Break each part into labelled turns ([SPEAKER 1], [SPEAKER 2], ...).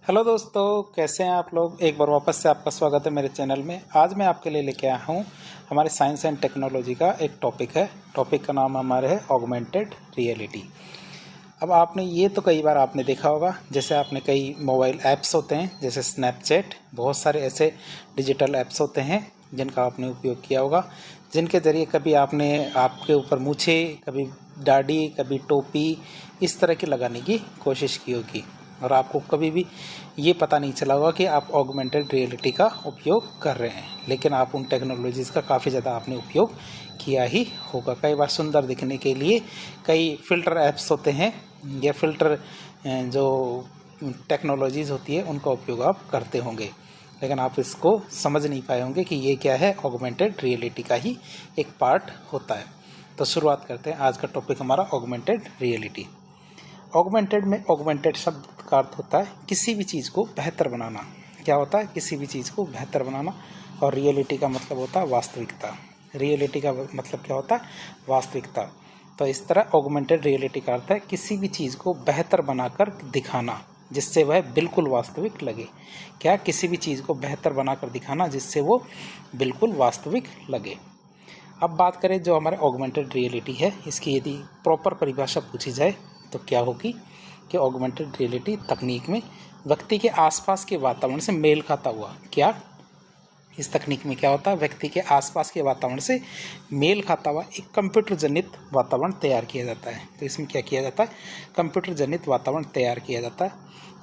[SPEAKER 1] Hello दोस्तों, कैसे हैं आप लोग। एक बार वापस से आपका स्वागत है मेरे चैनल में। आज मैं आपके लिए लेके आया हूँ हमारे साइंस एंड टेक्नोलॉजी का एक टॉपिक है। टॉपिक का नाम हमारे है ऑगमेंटेड रियलिटी। अब आपने ये तो कई बार आपने देखा होगा, जैसे आपने कई मोबाइल ऐप्स होते हैं जैसे स्नैपचैट, बहुत सारे ऐसे डिजिटल ऐप्स होते हैं जिनका आपने उपयोग किया होगा, जिनके ज़रिए कभी आपने आपके ऊपर मूछें, कभी दाढ़ी, कभी टोपी इस तरह की लगाने की कोशिश की होगी और आपको कभी भी ये पता नहीं चला होगा कि आप ऑगमेंटेड रियलिटी का उपयोग कर रहे हैं, लेकिन आप उन टेक्नोलॉजीज़ का काफ़ी ज़्यादा आपने उपयोग किया ही होगा। कई बार सुंदर दिखने के लिए कई फ़िल्टर ऐप्स होते हैं या फ़िल्टर जो टेक्नोलॉजीज़ होती है उनका उपयोग आप करते होंगे, लेकिन आप इसको समझ नहीं पाए होंगे कि ये क्या है, ऑगमेंटेड रियलिटी का ही एक पार्ट होता है। तो शुरुआत करते हैं। आज का टॉपिक हमारा ऑगमेंटेड रियलिटी। ऑगमेंटेड में ऑगमेंटेड शब्द का अर्थ होता है किसी भी चीज़ को बेहतर बनाना। क्या होता है? किसी भी चीज़ को बेहतर बनाना। और रियलिटी का मतलब होता है वास्तविकता। रियलिटी का मतलब क्या होता है? वास्तविकता। तो इस तरह ऑगमेंटेड रियलिटी का अर्थ है किसी भी चीज़ को बेहतर बनाकर दिखाना जिससे वह बिल्कुल वास्तविक लगे। क्या? किसी भी चीज़ को बेहतर बनाकर दिखाना जिससे वो बिल्कुल वास्तविक लगे। अब बात करें जो हमारे ऑगमेंटेड रियलिटी है, इसकी यदि प्रॉपर परिभाषा पूछी जाए तो क्या होगी कि ऑगमेंटेड रियलिटी तकनीक में व्यक्ति के आसपास के वातावरण से मेल खाता हुआ। क्या? इस तकनीक में क्या होता है? व्यक्ति के आसपास के वातावरण से मेल खाता हुआ एक कंप्यूटर जनित वातावरण तैयार किया जाता है। तो इसमें क्या किया जाता है? कंप्यूटर जनित वातावरण तैयार किया जाता है,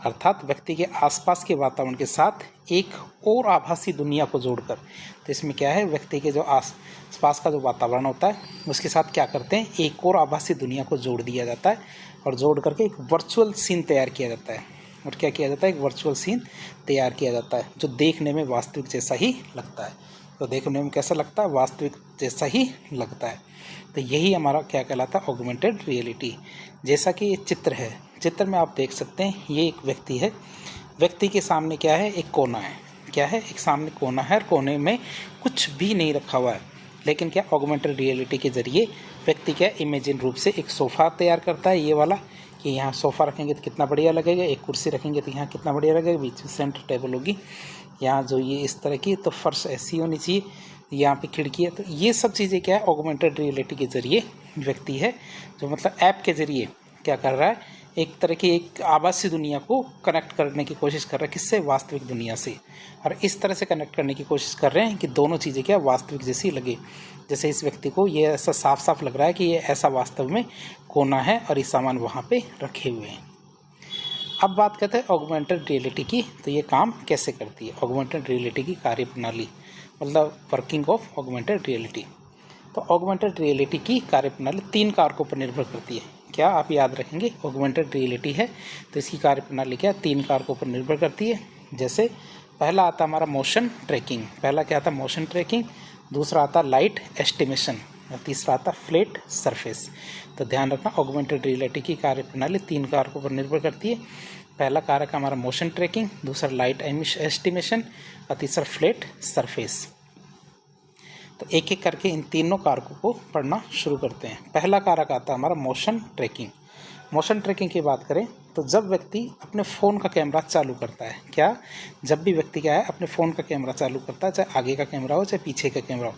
[SPEAKER 1] अर्थात व्यक्ति के आसपास के वातावरण के साथ एक और आभासी दुनिया को जोड़कर। तो इसमें क्या है? व्यक्ति के जो आसपास का जो वातावरण होता है उसके साथ क्या करते हैं? एक और आभासी दुनिया को जोड़ दिया जाता है और जोड़ करके एक वर्चुअल सीन तैयार किया जाता है। और क्या किया जाता है? एक वर्चुअल सीन तैयार किया जाता है जो देखने में वास्तविक जैसा ही लगता है। तो देखने में कैसा लगता है? वास्तविक जैसा ही लगता है। तो यही हमारा क्या कहलाता है? Augmented reality. जैसा कि ये चित्र है, चित्र में आप देख सकते हैं ये एक व्यक्ति है। व्यक्ति के सामने क्या है? एक कोना है। क्या है? एक सामने कोना है और कोने में कुछ भी नहीं रखा हुआ है, लेकिन क्या ऑगमेंटेड रियलिटी के ज़रिए व्यक्ति क्या इमेजिन रूप से एक सोफ़ा तैयार करता है, ये वाला, कि यहाँ सोफ़ा रखेंगे तो कितना बढ़िया लगेगा, एक कुर्सी रखेंगे तो यहाँ कितना बढ़िया लगेगा, बीच में सेंटर टेबल होगी, यहाँ जो ये इस तरह की, तो फर्श ऐसी होनी चाहिए, यहाँ पे खिड़की है। तो ये सब चीज़ें क्या है? ऑगमेंटेड रियलिटी के ज़रिए व्यक्ति है जो मतलब ऐप के ज़रिए क्या कर रहा है? एक तरह की एक आभासी दुनिया को कनेक्ट करने की कोशिश कर रहा है। किससे? वास्तविक दुनिया से। और इस तरह से कनेक्ट करने की कोशिश कर रहे हैं कि दोनों चीज़ें क्या वास्तविक जैसी लगे। जैसे इस व्यक्ति को ये ऐसा साफ साफ लग रहा है कि ये ऐसा वास्तव में कोना है और ये सामान वहाँ पे रखे हुए हैं। अब बात करते हैं ऑगमेंटेड रियलिटी की। तो ये काम कैसे करती है? ऑगमेंटेड रियलिटी की कार्यप्रणाली, मतलब वर्किंग ऑफ ऑगमेंटेड रियलिटी। तो ऑगमेंटेड रियलिटी की कार्यप्रणाली 3 कारकों पर निर्भर करती है। क्या आप याद रखेंगे? ऑगमेंटेड रियलिटी है तो इसकी कार्यप्रणाली क्या 3 कारकों पर निर्भर करती है। जैसे पहला आता हमारा मोशन ट्रैकिंग। पहला क्या आता है? Motion tracking. दूसरा आता लाइट एस्टिमेशन और तीसरा आता फ्लैट सरफेस। तो ध्यान रखना, ऑगमेंटेड रियलिटी की कार्यप्रणाली 3 कारकों पर निर्भर करती है। पहला कारक हमारा मोशन ट्रैकिंग, दूसरा लाइट एस्टिमेशन और तीसरा फ्लैट सरफेस। तो एक एक करके इन तीनों कारकों को पढ़ना शुरू करते हैं। पहला कारक आता है हमारा मोशन ट्रैकिंग। मोशन ट्रैकिंग की बात करें तो जब व्यक्ति अपने फ़ोन का कैमरा चालू करता है, क्या? जब भी व्यक्ति क्या है अपने फ़ोन का कैमरा चालू करता है, चाहे आगे का कैमरा हो चाहे पीछे का कैमरा हो,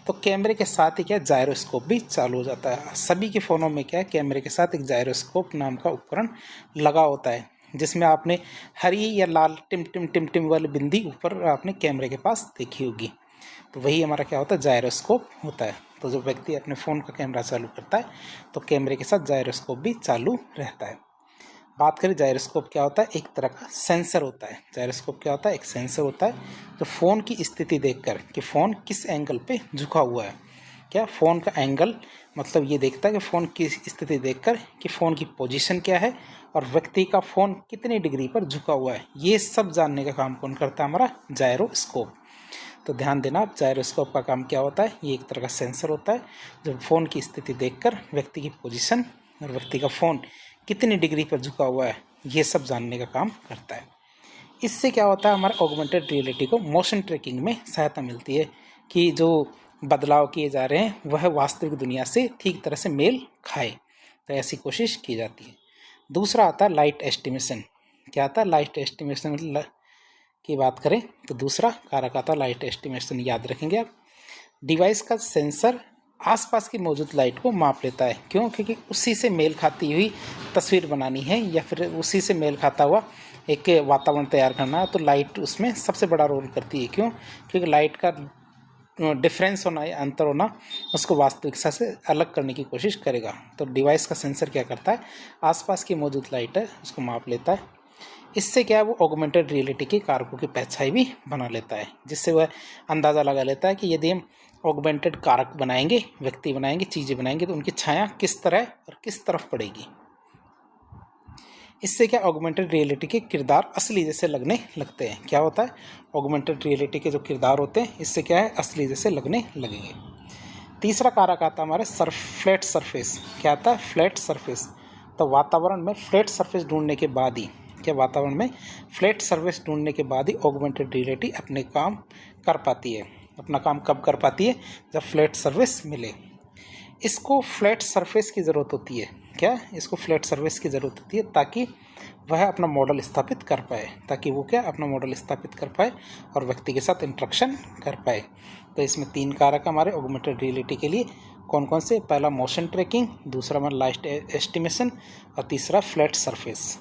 [SPEAKER 1] तो कैमरे के साथ ही क्या जायरोस्कोप भी चालू हो जाता है। सभी के फ़ोनों में क्या है? कैमरे के साथ एक जायरोस्कोप नाम का उपकरण लगा होता है, जिसमें आपने हरी या लाल टिम टिम टिम टिम वाली बिंदी ऊपर आपने कैमरे के पास देखी होगी। तो वही हमारा क्या होता है? जायरोस्कोप होता है। तो जब व्यक्ति अपने फ़ोन का कैमरा चालू करता है तो कैमरे के साथ जायरोस्कोप भी चालू रहता है। बात करें जायरोस्कोप क्या होता है? एक तरह का सेंसर होता है। जायरोस्कोप क्या होता है? एक सेंसर होता है जो फ़ोन की स्थिति देखकर कि फ़ोन किस एंगल पे झुका हुआ है। क्या? फ़ोन का एंगल मतलब ये देखता है कि फ़ोन की स्थिति देखकर कि फ़ोन की पोजीशन क्या है और व्यक्ति का फ़ोन कितनी डिग्री पर झुका हुआ है। ये सब जानने का काम कौन करता है? हमारा जायरोस्कोप। तो ध्यान देना, जायरोस्कोप का काम क्या होता है? ये एक तरह का सेंसर होता है जो फ़ोन की स्थिति देखकर व्यक्ति की पोजीशन और व्यक्ति का फ़ोन कितनी डिग्री पर झुका हुआ है ये सब जानने का काम करता है। इससे क्या होता है? हमारे ऑगमेंटेड रियलिटी को मोशन ट्रैकिंग में सहायता मिलती है कि जो बदलाव किए जा रहे हैं वह वास्तविक दुनिया से ठीक तरह से मेल खाए, तो ऐसी कोशिश की जाती है। दूसरा आता है लाइट एस्टिमेशन। क्या आता है, लाइट एस्टिमेशन की बात करें तो दूसरा कारक आता है लाइट एस्टिमेशन। याद रखेंगे आप। डिवाइस का सेंसर आसपास की मौजूद लाइट को माप लेता है। क्यों? क्योंकि उसी से मेल खाती हुई तस्वीर बनानी है या फिर उसी से मेल खाता हुआ एक वातावरण तैयार करना है, तो लाइट उसमें सबसे बड़ा रोल करती है। क्यों? क्योंकि लाइट का डिफरेंस होना या अंतर होना उसको वास्तविकता से अलग करने की कोशिश करेगा। तो डिवाइस का सेंसर क्या करता है, आसपास की मौजूद लाइट है उसको माप लेता है। इससे क्या है, वो ऑगमेंटेड रियलिटी के कारकों की परछाई भी बना लेता है, जिससे वह अंदाज़ा लगा लेता है कि यदि हम ऑगमेंटेड कारक बनाएंगे, व्यक्ति बनाएंगे, चीज़ें बनाएंगे, तो उनकी छाया किस तरह और किस तरफ पड़ेगी। इससे क्या, ऑगमेंटेड रियलिटी के किरदार असली जैसे लगने लगते हैं। क्या होता है, ऑगमेंटेड रियलिटी के जो किरदार होते हैं इससे क्या है, असली जैसे लगने लगेंगे। तीसरा कारक आता है हमारे फ्लैट सरफेस। क्या आता है, फ्लैट सरफेस। तो वातावरण में फ्लैट सरफेस ढूंढने के बाद ही वातावरण में फ्लैट सरफेस ढूंढने के बाद ही ऑगमेंटेड रियलिटी अपने काम कर पाती है। अपना काम कब कर पाती है, जब फ्लैट सरफेस मिले। इसको फ्लैट सरफेस की ज़रूरत होती है। क्या, इसको फ्लैट सरफेस की ज़रूरत होती है ताकि वह अपना मॉडल स्थापित कर पाए, अपना मॉडल स्थापित कर पाए और व्यक्ति के साथ इंटरेक्शन कर पाए। तो इसमें 3 कारक हमारे ऑगमेंटेड रियलिटी के लिए कौन कौन से, पहला मोशन ट्रैकिंग, दूसरा हमारा लाइट एस्टिमेशन और तीसरा फ्लैट सरफेस।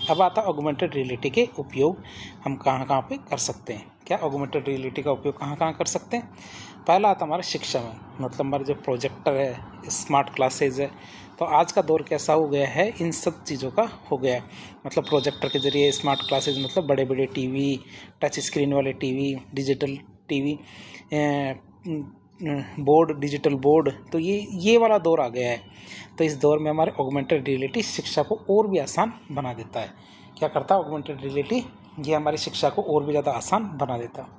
[SPEAKER 1] अब आता ऑगमेंटेड रियलिटी के उपयोग हम कहाँ कहाँ पे कर सकते हैं। क्या, ऑगमेंटेड रियलिटी का उपयोग कहाँ कहाँ कर सकते हैं। पहला आता हमारे शिक्षा में, मतलब हमारे जो प्रोजेक्टर है, स्मार्ट क्लासेज है। तो आज का दौर कैसा हो गया है, इन सब चीज़ों का हो गया है। मतलब प्रोजेक्टर के ज़रिए स्मार्ट क्लासेज, मतलब बड़े बड़े टीवी, टच स्क्रीन वाले TV, digital TV, board, digital board, तो ये वाला दौर आ गया है। तो इस दौर में हमारे ऑगमेंटेड रियलिटी शिक्षा को और भी आसान बना देता है। क्या करता है ऑगमेंटेड रियलिटी, ये हमारी शिक्षा को और भी ज़्यादा आसान बना देता है।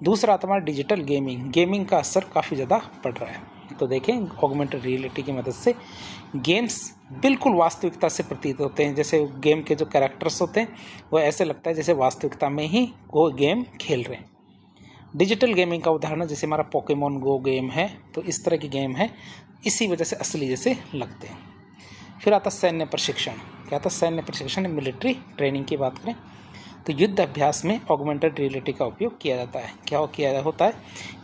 [SPEAKER 1] दूसरा आता हमारा डिजिटल गेमिंग का असर काफ़ी ज़्यादा पड़ रहा है। तो देखें, ऑगमेंटेड रियलिटी की मदद से गेम्स बिल्कुल वास्तविकता से प्रतीत होते हैं। जैसे गेम के जो कैरेक्टर्स होते हैं वो ऐसे लगता है जैसे वास्तविकता में ही वो गेम खेल रहे हैं। डिजिटल गेमिंग का उदाहरण जैसे हमारा पोकेमॉन गो गेम है, तो इस तरह की गेम है, इसी वजह से असली जैसे लगते हैं। फिर आता सैन्य प्रशिक्षण। क्या आता, सैन्य प्रशिक्षण, मिलिट्री ट्रेनिंग की बात करें तो युद्ध अभ्यास में ऑगमेंटेड रियलिटी का उपयोग किया जाता है। क्या किया होता है,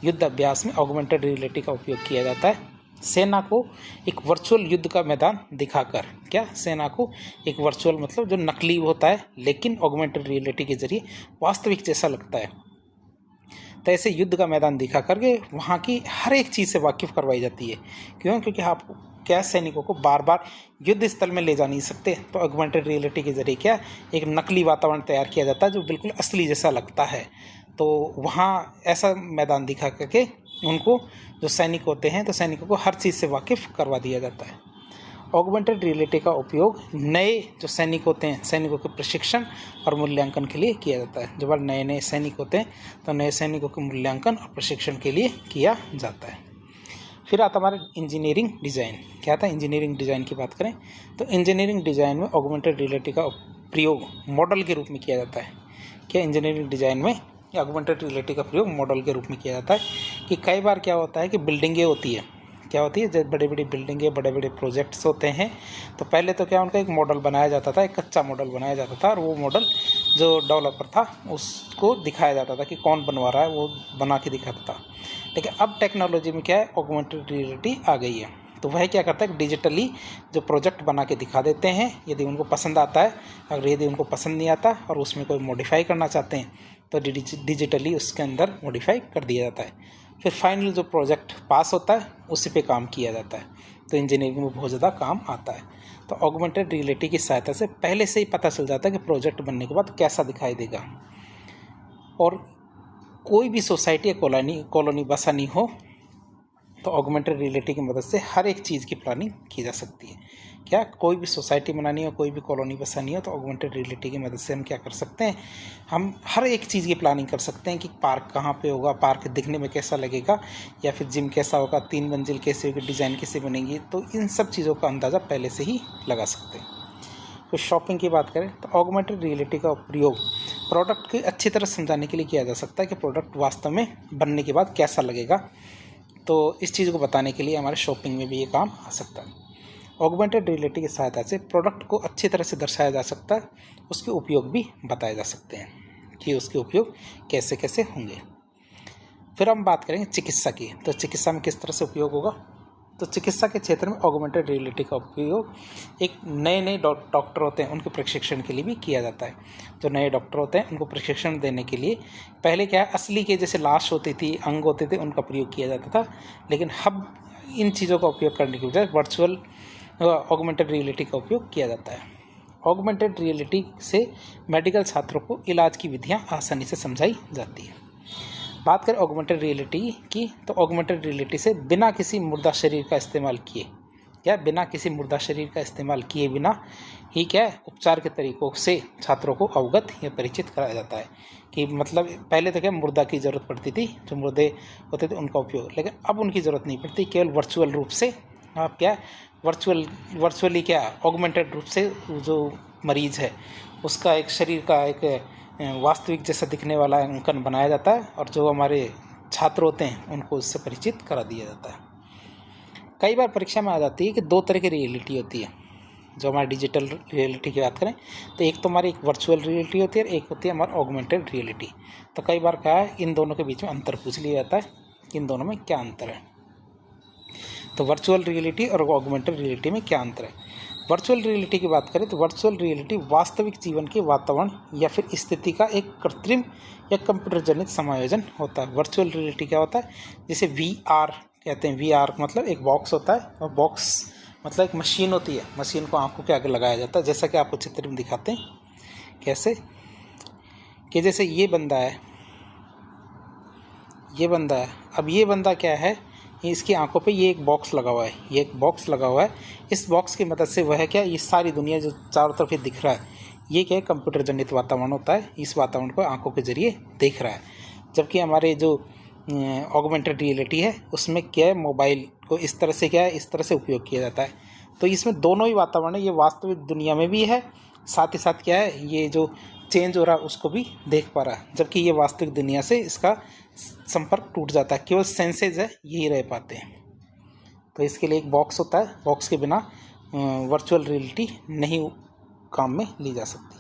[SPEAKER 1] युद्ध अभ्यास में ऑगमेंटेड रियलिटी का उपयोग किया जाता है। सेना को एक वर्चुअल युद्ध का मैदान दिखाकर, क्या, सेना को एक वर्चुअल मतलब जो नकली होता है लेकिन ऑगमेंटेड रियलिटी के जरिए वास्तविक जैसा लगता है, तो ऐसे युद्ध का मैदान दिखा करके वहाँ की हर एक चीज़ से वाकिफ़ करवाई जाती है। क्यों? क्योंकि आप क्या, सैनिकों को बार बार युद्ध स्थल में ले जा नहीं सकते, तो ऑगमेंटेड रियलिटी के जरिए क्या, एक नकली वातावरण तैयार किया जाता है जो बिल्कुल असली जैसा लगता है। तो वहाँ ऐसा मैदान दिखा करके उनको, जो सैनिक होते हैं, तो सैनिकों को हर चीज़ से वाकिफ़ करवा दिया जाता है। ऑगमेंटेड रियलिटी का उपयोग नए जो सैनिक होते हैं, सैनिकों के प्रशिक्षण और मूल्यांकन के लिए किया जाता है। जब नए सैनिक होते हैं तो नए सैनिकों के मूल्यांकन और प्रशिक्षण के लिए किया जाता है। फिर आता हमारे इंजीनियरिंग डिज़ाइन। क्या था, इंजीनियरिंग डिज़ाइन की बात करें तो इंजीनियरिंग डिज़ाइन में ऑगमेंटेड रियलिटी का प्रयोग मॉडल के रूप में किया जाता है। क्या, इंजीनियरिंग डिज़ाइन में ऑगमेंटेड रियलिटी का प्रयोग मॉडल के रूप में किया जाता है। कि कई बार क्या होता है कि बिल्डिंगें होती है, क्या होती है, जब बड़े बड़े बिल्डिंगें, बड़े बड़े प्रोजेक्ट्स होते हैं, तो पहले तो क्या, उनका एक मॉडल बनाया जाता था, एक कच्चा मॉडल बनाया जाता था, और वो मॉडल जो डेवलपर था उसको दिखाया जाता था कि कौन बनवा रहा है, वो बना के दिखाता था। लेकिन अब टेक्नोलॉजी में क्या है, ऑगमेंटेड रियलिटी आ गई है, तो वह क्या करता है, डिजिटली जो प्रोजेक्ट बना के दिखा देते हैं। यदि उनको पसंद आता है, अगर यदि उनको पसंद नहीं आता और उसमें कोई मॉडिफाई करना चाहते हैं तो डिजिटली उसके अंदर मॉडिफाई कर दिया जाता है। फिर फाइनल जो प्रोजेक्ट पास होता है उसी पे काम किया जाता है। तो इंजीनियरिंग में बहुत ज़्यादा काम आता है। तो ऑगमेंटेड रियलिटी की सहायता से पहले से ही पता चल जाता है कि प्रोजेक्ट बनने के बाद कैसा दिखाई देगा, और कोई भी सोसाइटी या कॉलोनी बसानी हो तो ऑगमेंटेड रियलिटी की मदद से हर एक चीज़ की प्लानिंग की जा सकती है। क्या, कोई भी सोसाइटी बनानी हो, कोई भी कॉलोनी बसानी हो, तो ऑगमेंटेड रियलिटी की मदद से हम क्या कर सकते हैं, हम हर एक चीज़ की प्लानिंग कर सकते हैं कि पार्क कहाँ पे होगा, पार्क दिखने में कैसा लगेगा, या फिर जिम कैसा होगा, 3 मंजिल कैसे होगी, डिज़ाइन कैसे बनेंगी। तो इन सब चीज़ों का अंदाज़ा पहले से ही लगा सकते हैं। तो शॉपिंग की बात करें तो ऑगमेंटेड रियलिटी का प्रयोग प्रोडक्ट की अच्छी तरह समझाने के लिए किया जा सकता है कि प्रोडक्ट वास्तव में बनने के बाद कैसा लगेगा। तो इस चीज़ को बताने के लिए हमारे शॉपिंग में भी ये काम आ सकता है। ऑगमेंटेड रियलिटी की सहायता से प्रोडक्ट को अच्छी तरह से दर्शाया जा सकता है, उसके उपयोग भी बताए जा सकते हैं कि उसके उपयोग कैसे कैसे होंगे। फिर हम बात करेंगे चिकित्सा की। तो चिकित्सा में किस तरह से उपयोग होगा। तो चिकित्सा के क्षेत्र में ऑगमेंटेड रियलिटी का उपयोग एक नए डॉक्टर होते हैं उनके प्रशिक्षण के लिए भी किया जाता है। जो नए डॉक्टर होते हैं उनको प्रशिक्षण देने के लिए पहले क्या है, असली के जैसे लाश होती थी, अंग होते थे, उनका प्रयोग किया जाता था, लेकिन अब इन चीज़ों का उपयोग करने के बजाय वर्चुअल ऑगमेंटेड रियलिटी का उपयोग किया जाता है। ऑगमेंटेड रियलिटी से मेडिकल छात्रों को इलाज की विधियाँ आसानी से समझाई जाती है। बात करें ऑगमेंटेड रियलिटी की, तो ऑगमेंटेड रियलिटी से बिना किसी मुर्दा शरीर का इस्तेमाल किए या बिना किसी मुर्दा शरीर का इस्तेमाल किए बिना ही क्या है, उपचार के तरीकों से छात्रों को अवगत या परिचित कराया जाता है। कि मतलब पहले तो क्या मुर्दा की ज़रूरत पड़ती थी, जो मुर्दे होते थे उनका उपयोग, लेकिन अब उनकी ज़रूरत नहीं पड़ती। केवल वर्चुअल रूप से आप क्या वर्चुअली क्या ऑगमेंटेड रूप से जो मरीज़ है उसका एक शरीर का एक वास्तविक जैसा दिखने वाला अंकन बनाया जाता है, और जो हमारे छात्र होते हैं उनको उससे परिचित करा दिया जाता है। कई बार परीक्षा में आ जाती है कि दो तरह की रियलिटी होती है। जो हमारी डिजिटल रियलिटी की बात करें तो एक तो हमारी एक वर्चुअल रियलिटी होती है और एक होती है हमारी ऑगमेंटेड रियलिटी। तो कई बार क्या है, इन दोनों के बीच में अंतर पूछ लिया जाता है कि इन दोनों में क्या अंतर है। तो वर्चुअल रियलिटी और ऑगमेंटेड रियलिटी में क्या अंतर है। वर्चुअल रियलिटी की बात करें तो वर्चुअल रियलिटी वास्तविक जीवन के वातावरण या फिर स्थिति का एक कृत्रिम या कंप्यूटर जनित समायोजन होता है। वर्चुअल रियलिटी क्या होता है, जैसे VR कहते हैं। VR मतलब एक बॉक्स होता है, और बॉक्स मतलब एक मशीन होती है। मशीन को आंखों के आगे लगाया जाता है, जैसा कि आपको चित्र में दिखाते हैं। कैसे कि जैसे ये बंदा है, अब ये बंदा क्या है, इसकी आंखों पे ये एक बॉक्स लगा हुआ है, इस बॉक्स की मदद से वह है क्या, ये सारी दुनिया जो चारों तरफ ये दिख रहा है, ये क्या है, कंप्यूटर जनित वातावरण होता है। इस वातावरण को आंखों के जरिए देख रहा है। जबकि हमारे जो ऑगमेंटेड रियलिटी है उसमें क्या है, मोबाइल को इस तरह से उपयोग किया जाता है। तो इसमें दोनों ही वातावरण है, ये वास्तविक दुनिया में भी है, साथ ही साथ क्या है, ये जो चेंज हो रहा है उसको भी देख पा रहा है। जबकि ये वास्तविक दुनिया से इसका संपर्क टूट जाता है, केवल सेंसेज है यही रह पाते हैं। तो इसके लिए एक बॉक्स होता है, बॉक्स के बिना वर्चुअल रियलिटी नहीं काम में ली जा सकती।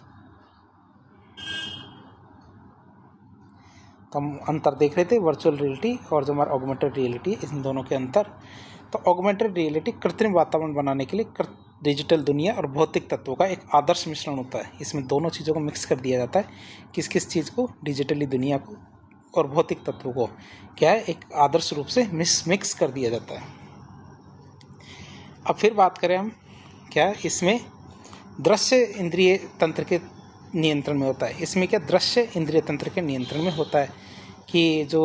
[SPEAKER 1] तो हम अंतर देख रहे थे वर्चुअल रियलिटी और जो हमारा ऑगमेंटेड रियलिटी, इन दोनों के अंतर। तो ऑगमेंटेड रियलिटी कृत्रिम वातावरण बनाने के लिए डिजिटल दुनिया और भौतिक तत्वों का एक आदर्श मिश्रण होता है। इसमें दोनों चीज़ों को मिक्स कर दिया जाता है। किस किस चीज़ को, डिजिटली दुनिया को और भौतिक तत्वों को क्या है, एक आदर्श रूप से मिक्स कर दिया जाता है। अब फिर बात करें हम, क्या इसमें दृश्य इंद्रिय तंत्र के नियंत्रण में होता है। इसमें क्या दृश्य इंद्रिय तंत्र के नियंत्रण में होता है कि जो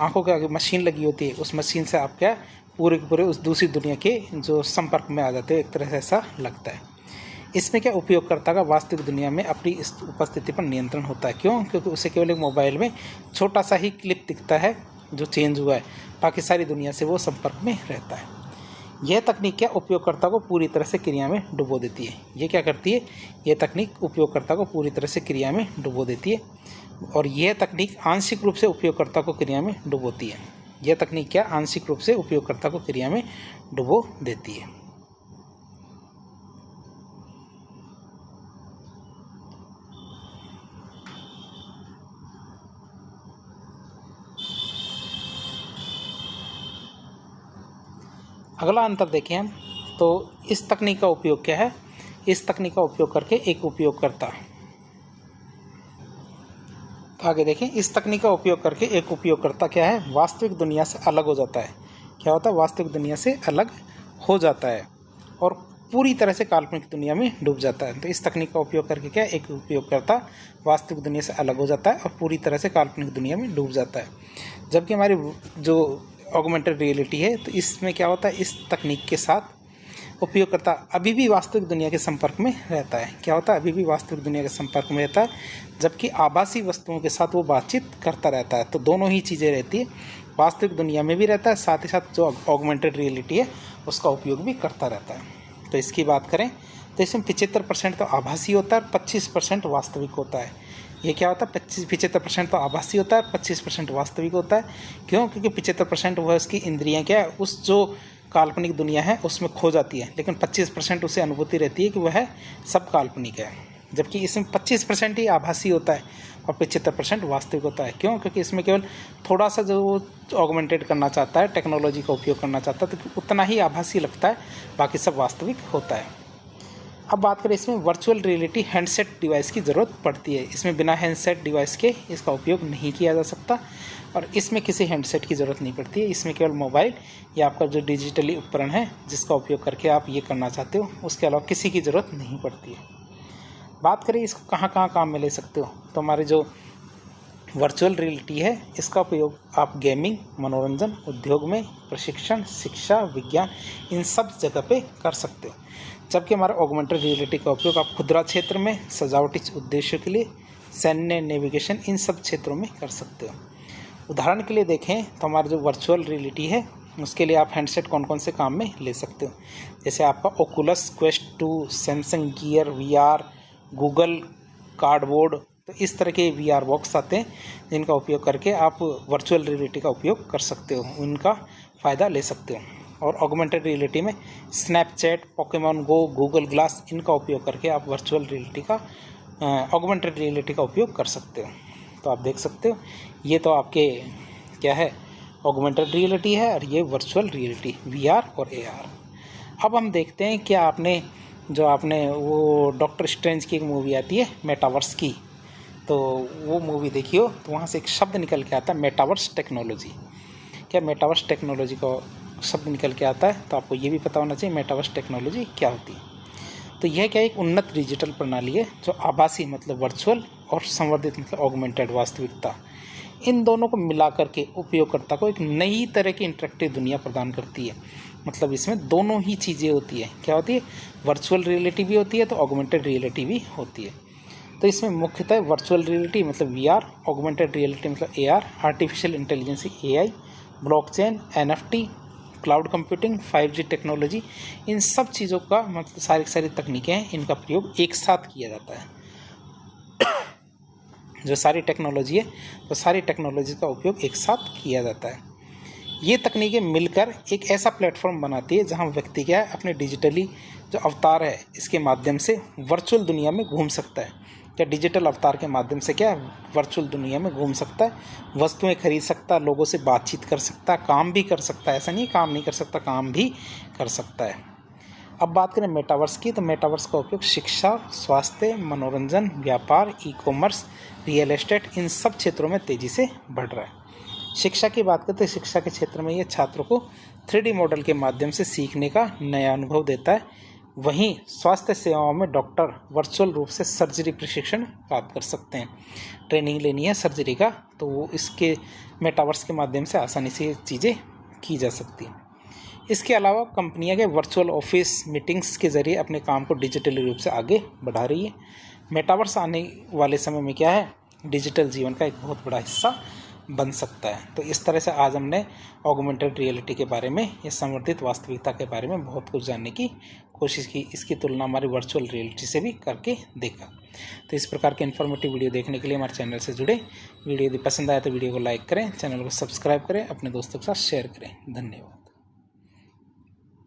[SPEAKER 1] आंखों के आगे मशीन लगी होती है, उस मशीन से आप क्या पूरे के पूरे उस दूसरी दुनिया के जो संपर्क में आ जाते हैं, एक तरह से ऐसा लगता है। इसमें क्या उपयोगकर्ता का वास्तविक दुनिया में अपनी उपस्थिति पर नियंत्रण होता है। क्यों? क्योंकि उसे केवल एक मोबाइल में छोटा सा ही क्लिप दिखता है जो चेंज हुआ है, बाकी सारी दुनिया से वो संपर्क में रहता है। यह तकनीक क्या उपयोगकर्ता को पूरी तरह से क्रिया में डुबो देती है। ये क्या करती है, यह तकनीक उपयोगकर्ता को पूरी तरह से क्रिया में डुबो देती है, और यह तकनीक आंशिक रूप से उपयोगकर्ता को क्रिया में डुबोती है। यह तकनीक क्या आंशिक रूप से उपयोगकर्ता को क्रिया में डुबो देती है। अगला अंतर देखें हम, तो इस तकनीक का उपयोग क्या है, इस तकनीक का उपयोग करके एक उपयोगकर्ता, आगे देखें, इस तकनीक का उपयोग करके एक उपयोगकर्ता क्या है, वास्तविक दुनिया से अलग हो जाता है। क्या होता है, वास्तविक दुनिया से अलग हो जाता है और पूरी तरह से काल्पनिक दुनिया में डूब जाता है। तो इस तकनीक का उपयोग करके क्या एक उपयोगकर्ता वास्तविक दुनिया से अलग हो जाता है और पूरी तरह से काल्पनिक दुनिया में डूब जाता है। जबकि हमारी जो ऑगमेंटेड रियलिटी है, तो इसमें क्या होता है, इस तकनीक के साथ उपयोगकर्ता अभी भी वास्तविक दुनिया के संपर्क में रहता है। क्या होता है, अभी भी वास्तविक दुनिया के संपर्क में रहता है, जबकि आभासी वस्तुओं के साथ वो बातचीत करता रहता है। तो दोनों ही चीज़ें रहती है, वास्तविक दुनिया में भी रहता है, साथ ही साथ जो ऑगमेंटेड रियलिटी है उसका उपयोग भी करता रहता है। तो इसकी बात करें तो इसमें 75% तो आभासी होता है, 25% वास्तविक होता है। ये क्या होता है, 75% तो आभासी होता है, 25% वास्तविक होता है। क्यों? क्योंकि 75% वह उसकी इंद्रियां क्या है, उस जो काल्पनिक दुनिया है उसमें खो जाती है, लेकिन 25% उसे अनुभूति रहती है कि वह सब काल्पनिक है, जबकि इसमें 25% ही आभासी होता है और 75% वास्तविक होता है। क्यों? क्योंकि इसमें केवल थोड़ा सा जो वो ऑगमेंटेड करना चाहता है, टेक्नोलॉजी का उपयोग करना चाहता है, तो उतना ही आभासी लगता है, बाकी सब वास्तविक होता है। अब बात करें इसमें वर्चुअल रियलिटी हैंडसेट डिवाइस की ज़रूरत पड़ती है। इसमें बिना हैंडसेट डिवाइस के इसका उपयोग नहीं किया जा सकता और इसमें किसी हैंडसेट की ज़रूरत नहीं पड़ती है। इसमें केवल मोबाइल या आपका जो डिजिटली उपकरण है जिसका उपयोग करके आप ये करना चाहते हो, उसके अलावा किसी की ज़रूरत नहीं पड़ती है। बात करें इसको कहाँ कहाँ काम में ले सकते हो, तो हमारे जो वर्चुअल रियलिटी है इसका उपयोग आप गेमिंग, मनोरंजन, उद्योग में, प्रशिक्षण, शिक्षा, विज्ञान, इन सब जगह पे कर सकते हो। जबकि हमारा ऑगमेंटेड रियलिटी का उपयोग आप खुदरा क्षेत्र में, सजावटी उद्देश्यों के लिए, सैन्य, नेविगेशन, इन सब क्षेत्रों में कर सकते हो। उदाहरण के लिए देखें तो हमारा जो वर्चुअल रियलिटी है उसके लिए आप हैंडसेट कौन कौन से काम में ले सकते हो, जैसे आपका Oculus quest 2, Samsung gear VR, Google cardboard, तो इस तरह के VR बॉक्स आते हैं जिनका उपयोग करके आप वर्चुअल रियलिटी का उपयोग कर सकते हो, उनका फ़ायदा ले सकते हो। और ऑगमेंटेड रियलिटी में स्नैपचैट, पोकेमॉन गो, गूगल ग्लास, इनका उपयोग करके आप वर्चुअल रियलिटी का ऑगमेंटेड रियलिटी का उपयोग कर सकते हो। तो आप देख सकते हो ये तो आपके क्या है, ऑगमेंटेड रियलिटी है और ये वर्चुअल रियलिटी VR और AR। अब हम देखते हैं क्या आपने वो डॉक्टर स्ट्रेंज की एक मूवी आती है मेटावर्स की, तो वो मूवी देखी हो तो वहाँ से एक शब्द निकल के आता है मेटावर्स टेक्नोलॉजी। क्या मेटावर्स टेक्नोलॉजी का शब्द निकल के आता है, तो आपको ये भी पता होना चाहिए मेटावर्स टेक्नोलॉजी क्या होती है। तो यह क्या एक उन्नत डिजिटल प्रणाली है जो आभासी मतलब वर्चुअल और संवर्धित मतलब ऑगमेंटेड वास्तविकता, इन दोनों को मिलाकर के उपयोगकर्ता को एक नई तरह की इंटरेक्टिव दुनिया प्रदान करती है। मतलब इसमें दोनों ही चीज़ें होती है, क्या होती है, वर्चुअल रियलिटी भी होती है तो ऑगमेंटेड रियलिटी भी होती है। तो इसमें मुख्यतः वर्चुअल रियलिटी मतलब VR, ऑगमेंटेड रियलिटी मतलब AR, artificial intelligence AI, blockchain, NFT, cloud computing, 5G technology, इन सब चीज़ों का मतलब सारी तकनीकें हैं, इनका प्रयोग एक साथ किया जाता है। जो सारी टेक्नोलॉजी है तो सारी टेक्नोलॉजी का उपयोग एक साथ किया जाता है। ये तकनीकें मिलकर एक ऐसा प्लेटफॉर्म बनाती है जहां व्यक्ति क्या है अपने डिजिटली जो अवतार है इसके माध्यम से वर्चुअल दुनिया में घूम सकता है। क्या डिजिटल अवतार के माध्यम से क्या वर्चुअल दुनिया में घूम सकता है, वस्तुएं खरीद सकता है, लोगों से बातचीत कर सकता है, काम भी कर सकता है। ऐसा नहीं काम नहीं कर सकता, काम भी कर सकता है। अब बात करें मेटावर्स की, तो मेटावर्स का उपयोग शिक्षा, स्वास्थ्य, मनोरंजन, व्यापार, ई-कॉमर्स, रियल एस्टेट, इन सब क्षेत्रों में तेज़ी से बढ़ रहा है। शिक्षा की बात करते हैं, शिक्षा के क्षेत्र में ये छात्रों को 3D मॉडल के माध्यम से सीखने का नया अनुभव देता है। वहीं स्वास्थ्य सेवाओं में डॉक्टर वर्चुअल रूप से सर्जरी प्रशिक्षण प्राप्त कर सकते हैं। ट्रेनिंग लेनी है सर्जरी का तो वो इसके मेटावर्स के माध्यम से आसानी से चीज़ें की जा सकती हैं। इसके अलावा कंपनियां के वर्चुअल ऑफिस मीटिंग्स के ज़रिए अपने काम को डिजिटली रूप से आगे बढ़ा रही है। मेटावर्स आने वाले समय में क्या है, डिजिटल जीवन का एक बहुत बड़ा हिस्सा बन सकता है। तो इस तरह से आज हमने ऑगमेंटेड रियलिटी के बारे में, या संवर्धित वास्तविकता के बारे में बहुत कुछ जानने की कोशिश की। इसकी तुलना हमारी वर्चुअल रियलिटी से भी करके देखा। तो इस प्रकार के इन्फॉर्मेटिव वीडियो देखने के लिए हमारे चैनल से जुड़े। वीडियो यदि पसंद आए तो वीडियो को लाइक करें, चैनल को सब्सक्राइब करें, अपने दोस्तों के साथ शेयर करें। धन्यवाद।